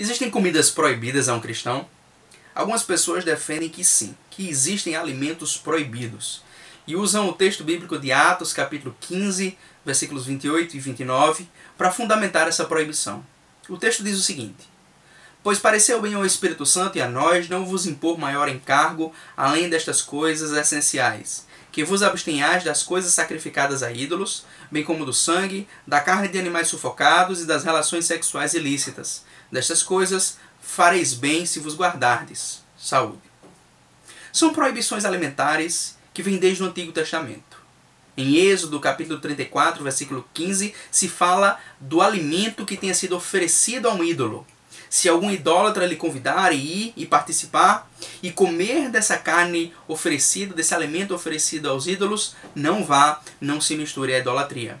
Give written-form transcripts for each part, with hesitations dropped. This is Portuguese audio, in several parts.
Existem comidas proibidas a um cristão? Algumas pessoas defendem que sim, que existem alimentos proibidos. E usam o texto bíblico de Atos, capítulo 15, versículos 28 e 29, para fundamentar essa proibição. O texto diz o seguinte: Pois pareceu bem ao Espírito Santo e a nós não vos impor maior encargo, além destas coisas essenciais, que vos abstenhais das coisas sacrificadas a ídolos, bem como do sangue, da carne de animais sufocados e das relações sexuais ilícitas. Destas coisas fareis bem se vos guardardes. Saúde. São proibições alimentares que vêm desde o Antigo Testamento. Em Êxodo, capítulo 34, versículo 15, se fala do alimento que tenha sido oferecido a um ídolo. Se algum idólatra lhe convidar a ir e participar e comer dessa carne oferecida, desse alimento oferecido aos ídolos, não vá, não se misture à idolatria.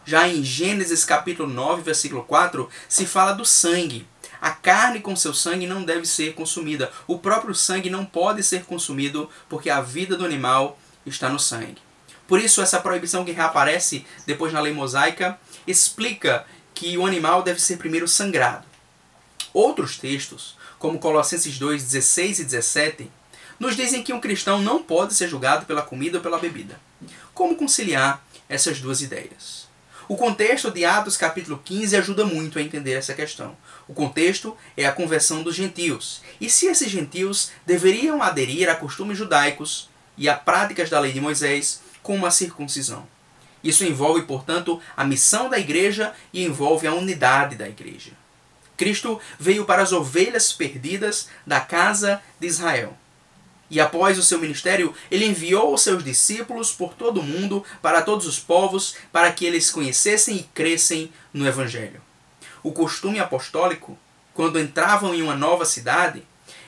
Já em Gênesis capítulo 9, versículo 4, se fala do sangue. A carne com seu sangue não deve ser consumida. O próprio sangue não pode ser consumido porque a vida do animal está no sangue. Por isso, essa proibição que reaparece depois na lei mosaica explica que o animal deve ser primeiro sangrado. Outros textos, como Colossenses 2, 16 e 17, nos dizem que um cristão não pode ser julgado pela comida ou pela bebida. Como conciliar essas duas ideias? O contexto de Atos capítulo 15 ajuda muito a entender essa questão. O contexto é a conversão dos gentios. E se esses gentios deveriam aderir a costumes judaicos e a práticas da lei de Moisés, como a circuncisão. Isso envolve, portanto, a missão da igreja e envolve a unidade da igreja. Cristo veio para as ovelhas perdidas da casa de Israel. E após o seu ministério, ele enviou os seus discípulos por todo o mundo, para todos os povos, para que eles conhecessem e crescem no Evangelho. O costume apostólico, quando entravam em uma nova cidade,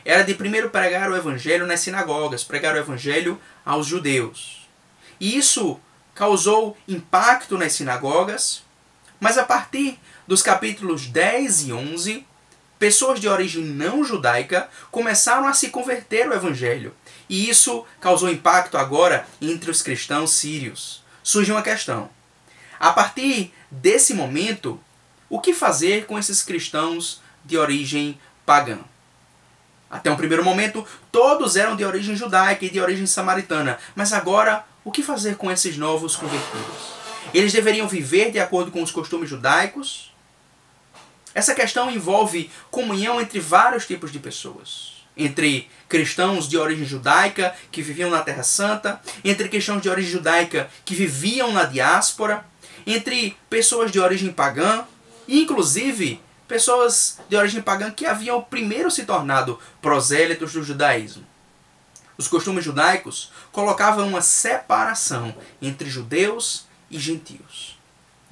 era de primeiro pregar o Evangelho nas sinagogas, pregar o Evangelho aos judeus. E isso causou impacto nas sinagogas, mas a partir dos capítulos 10 e 11, pessoas de origem não judaica começaram a se converter ao Evangelho. E isso causou impacto agora entre os cristãos sírios. Surge uma questão. A partir desse momento, o que fazer com esses cristãos de origem pagã? Até um primeiro momento, todos eram de origem judaica e de origem samaritana. Mas agora, o que fazer com esses novos convertidos? Eles deveriam viver de acordo com os costumes judaicos? Essa questão envolve comunhão entre vários tipos de pessoas. Entre cristãos de origem judaica que viviam na Terra Santa, entre cristãos de origem judaica que viviam na diáspora, entre pessoas de origem pagã, e inclusive pessoas de origem pagã que haviam primeiro se tornado prosélitos do judaísmo. Os costumes judaicos colocavam uma separação entre judeus e gentios.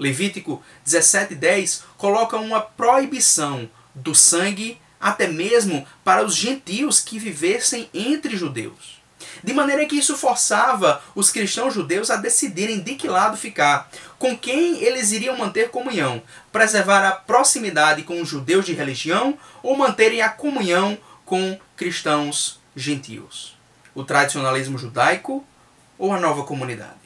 Levítico 17:10 coloca uma proibição do sangue até mesmo para os gentios que vivessem entre judeus. De maneira que isso forçava os cristãos judeus a decidirem de que lado ficar, com quem eles iriam manter comunhão, preservar a proximidade com os judeus de religião ou manterem a comunhão com cristãos gentios. O tradicionalismo judaico ou a nova comunidade.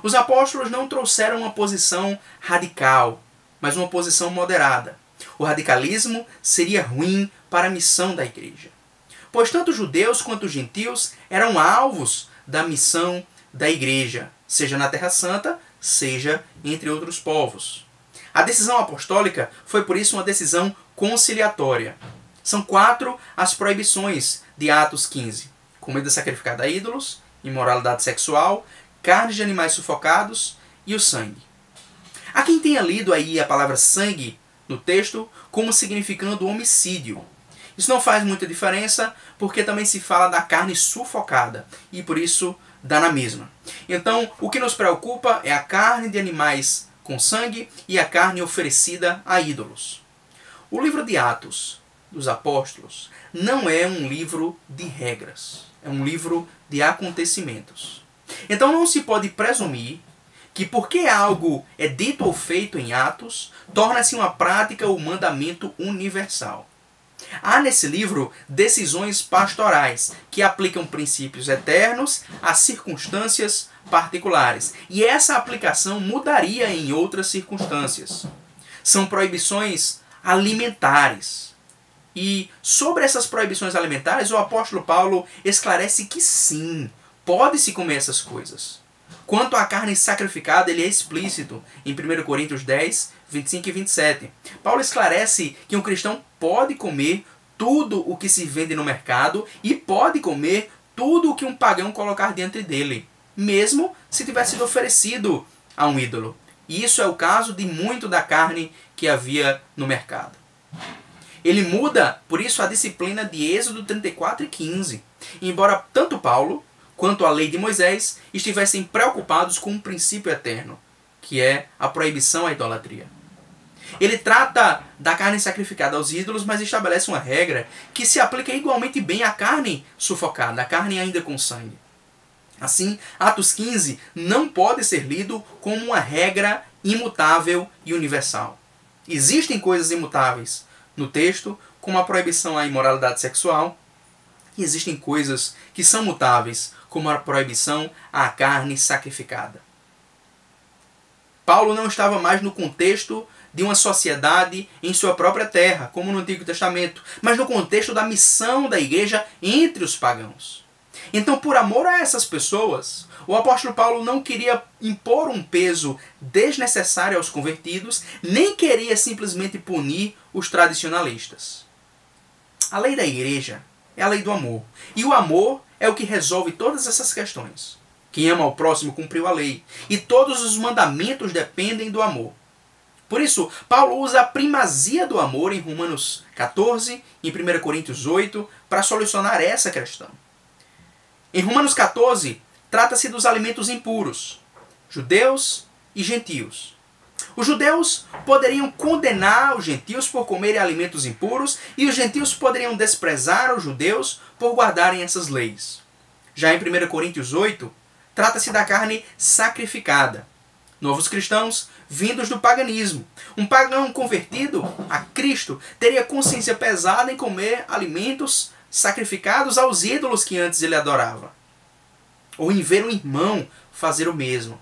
Os apóstolos não trouxeram uma posição radical, mas uma posição moderada. O radicalismo seria ruim para a missão da igreja, pois tanto judeus quanto gentios eram alvos da missão da igreja, seja na Terra Santa, seja entre outros povos. A decisão apostólica foi por isso uma decisão conciliatória. São 4 as proibições de Atos 15. Comida sacrificada a ídolos, imoralidade sexual, carne de animais sufocados e o sangue. Há quem tenha lido aí a palavra sangue no texto como significando homicídio. Isso não faz muita diferença porque também se fala da carne sufocada e por isso dá na mesma. Então, o que nos preocupa é a carne de animais com sangue e a carne oferecida a ídolos. O livro de Atos dos Apóstolos não é um livro de regras, é um livro de acontecimentos. Então não se pode presumir que porque algo é dito ou feito em Atos, torna-se uma prática ou mandamento universal. Há nesse livro decisões pastorais que aplicam princípios eternos a circunstâncias particulares. E essa aplicação mudaria em outras circunstâncias. São proibições alimentares. E sobre essas proibições alimentares, o apóstolo Paulo esclarece que sim, pode-se comer essas coisas. Quanto à carne sacrificada, ele é explícito em 1 Coríntios 10, 25 e 27. Paulo esclarece que um cristão pode comer tudo o que se vende no mercado e pode comer tudo o que um pagão colocar diante dele, mesmo se tiver sido oferecido a um ídolo. E isso é o caso de muito da carne que havia no mercado. Ele muda, por isso, a disciplina de Êxodo 34 e 15. Embora tanto Paulo quanto a lei de Moisés estivessem preocupados com um princípio eterno, que é a proibição à idolatria. Ele trata da carne sacrificada aos ídolos, mas estabelece uma regra que se aplica igualmente bem à carne sufocada, à carne ainda com sangue. Assim, Atos 15 não pode ser lido como uma regra imutável e universal. Existem coisas imutáveis no texto, como a proibição à imoralidade sexual, e existem coisas que são mutáveis, como a proibição à carne sacrificada. Paulo não estava mais no contexto de uma sociedade em sua própria terra, como no Antigo Testamento, mas no contexto da missão da igreja entre os pagãos. Então, por amor a essas pessoas, o apóstolo Paulo não queria impor um peso desnecessário aos convertidos, nem queria simplesmente punir os tradicionalistas. A lei da igreja é a lei do amor. E o amor é o que resolve todas essas questões. Quem ama ao próximo cumpriu a lei. E todos os mandamentos dependem do amor. Por isso, Paulo usa a primazia do amor em Romanos 14 e em 1 Coríntios 8 para solucionar essa questão. Em Romanos 14, trata-se dos alimentos impuros, judeus e gentios. Os judeus poderiam condenar os gentios por comerem alimentos impuros e os gentios poderiam desprezar os judeus por guardarem essas leis. Já em 1 Coríntios 8, trata-se da carne sacrificada. Novos cristãos vindos do paganismo. Um pagão convertido a Cristo teria consciência pesada em comer alimentos sacrificados aos ídolos que antes ele adorava, ou em ver um irmão fazer o mesmo.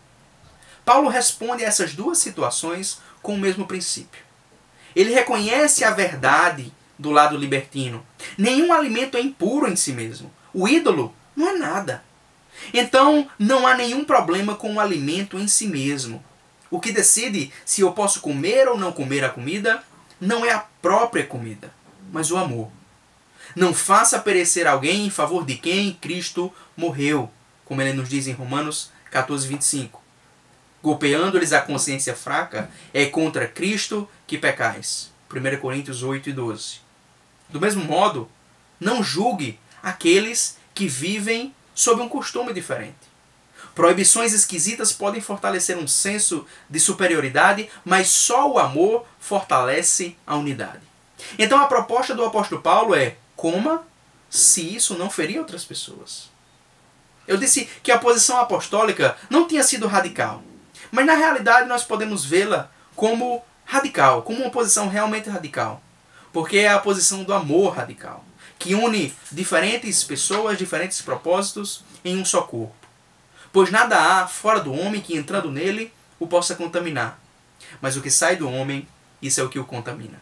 Paulo responde a essas duas situações com o mesmo princípio. Ele reconhece a verdade do lado libertino. Nenhum alimento é impuro em si mesmo. O ídolo não é nada. Então, não há nenhum problema com o alimento em si mesmo. O que decide se eu posso comer ou não comer a comida não é a própria comida, mas o amor. Não faça perecer alguém em favor de quem Cristo morreu, como ele nos diz em Romanos 14, 25. Golpeando-lhes a consciência fraca, é contra Cristo que pecais. 1 Coríntios 8 e 12. Do mesmo modo, não julgue aqueles que vivem sob um costume diferente. Proibições esquisitas podem fortalecer um senso de superioridade, mas só o amor fortalece a unidade. Então a proposta do apóstolo Paulo é: coma se isso não ferir outras pessoas. Eu disse que a posição apostólica não tinha sido radical, mas na realidade nós podemos vê-la como radical, como uma posição realmente radical, porque é a posição do amor radical, que une diferentes pessoas, diferentes propósitos em um só corpo. Pois nada há fora do homem que entrando nele o possa contaminar, mas o que sai do homem, isso é o que o contamina.